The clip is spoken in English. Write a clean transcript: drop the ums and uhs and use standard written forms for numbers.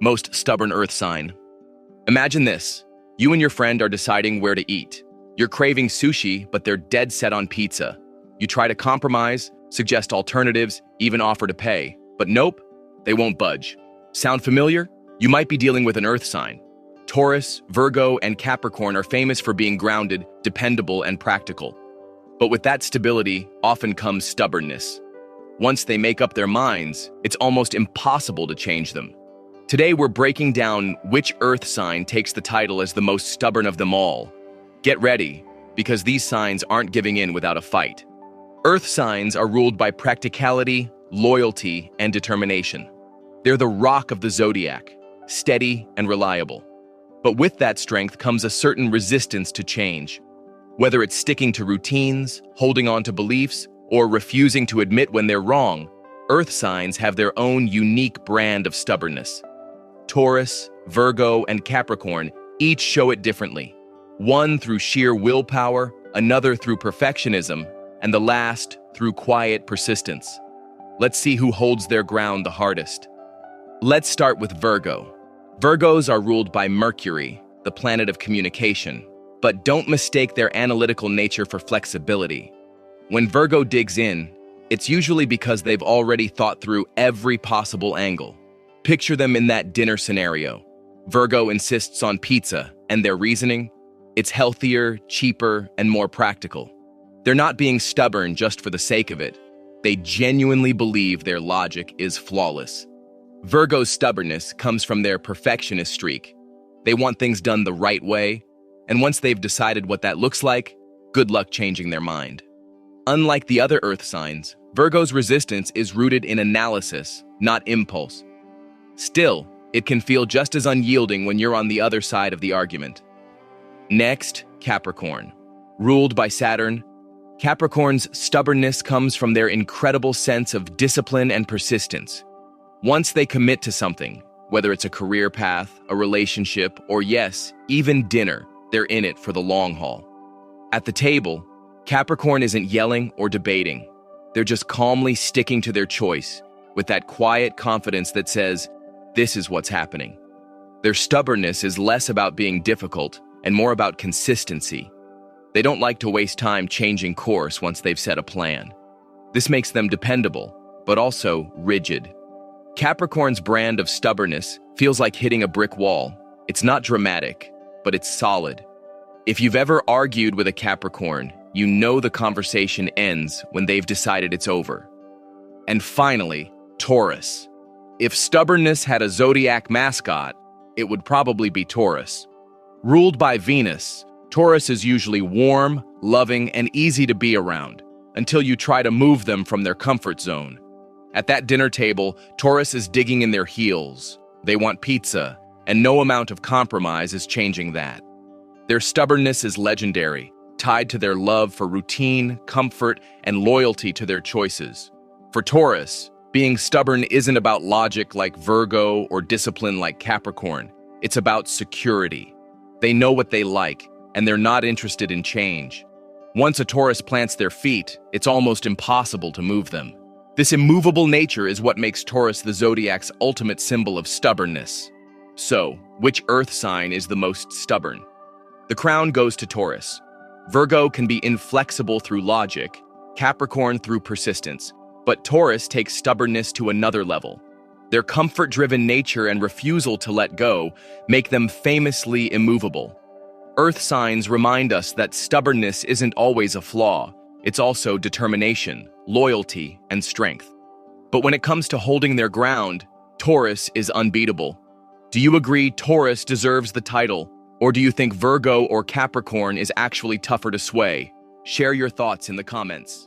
Most stubborn earth sign. Imagine this. You and your friend are deciding where to eat. You're craving sushi, but they're dead set on pizza. You try to compromise, suggest alternatives, even offer to pay. But nope, they won't budge. Sound familiar? You might be dealing with an earth sign. Taurus, Virgo, and Capricorn are famous for being grounded, dependable, and practical. But with that stability often comes stubbornness. Once they make up their minds, it's almost impossible to change them. Today we're breaking down which earth sign takes the title as the most stubborn of them all. Get ready, because these signs aren't giving in without a fight. Earth signs are ruled by practicality, loyalty, and determination. They're the rock of the Zodiac, steady and reliable. But with that strength comes a certain resistance to change. Whether it's sticking to routines, holding on to beliefs, or refusing to admit when they're wrong, earth signs have their own unique brand of stubbornness. Taurus, Virgo, and Capricorn each show it differently. One through sheer willpower, another through perfectionism, and the last through quiet persistence. Let's see who holds their ground the hardest. Let's start with Virgo. Virgos are ruled by Mercury, the planet of communication, but don't mistake their analytical nature for flexibility. When Virgo digs in, it's usually because they've already thought through every possible angle. Picture them in that dinner scenario. Virgo insists on pizza, and their reasoning? It's healthier, cheaper, and more practical. They're not being stubborn just for the sake of it. They genuinely believe their logic is flawless. Virgo's stubbornness comes from their perfectionist streak. They want things done the right way, and once they've decided what that looks like, good luck changing their mind. Unlike the other earth signs, Virgo's resistance is rooted in analysis, not impulse. Still, it can feel just as unyielding when you're on the other side of the argument. Next, Capricorn. Ruled by Saturn, Capricorn's stubbornness comes from their incredible sense of discipline and persistence. Once they commit to something, whether it's a career path, a relationship, or yes, even dinner, they're in it for the long haul. At the table, Capricorn isn't yelling or debating. They're just calmly sticking to their choice with that quiet confidence that says, this is what's happening. Their stubbornness is less about being difficult and more about consistency. They don't like to waste time changing course once they've set a plan. This makes them dependable, but also rigid. Capricorn's brand of stubbornness feels like hitting a brick wall. It's not dramatic, but it's solid. If you've ever argued with a Capricorn, you know the conversation ends when they've decided it's over. And finally, Taurus. If stubbornness had a Zodiac mascot, it would probably be Taurus. Ruled by Venus, Taurus is usually warm, loving, and easy to be around, until you try to move them from their comfort zone. At that dinner table, Taurus is digging in their heels. They want pizza, and no amount of compromise is changing that. Their stubbornness is legendary, tied to their love for routine, comfort, and loyalty to their choices. For Taurus, being stubborn isn't about logic like Virgo or discipline like Capricorn. It's about security. They know what they like, and they're not interested in change. Once a Taurus plants their feet, it's almost impossible to move them. This immovable nature is what makes Taurus the Zodiac's ultimate symbol of stubbornness. So, which earth sign is the most stubborn? The crown goes to Taurus. Virgo can be inflexible through logic, Capricorn through persistence, but Taurus takes stubbornness to another level. Their comfort-driven nature and refusal to let go make them famously immovable. Earth signs remind us that stubbornness isn't always a flaw. It's also determination, loyalty, and strength. But when it comes to holding their ground, Taurus is unbeatable. Do you agree Taurus deserves the title, or do you think Virgo or Capricorn is actually tougher to sway? Share your thoughts in the comments.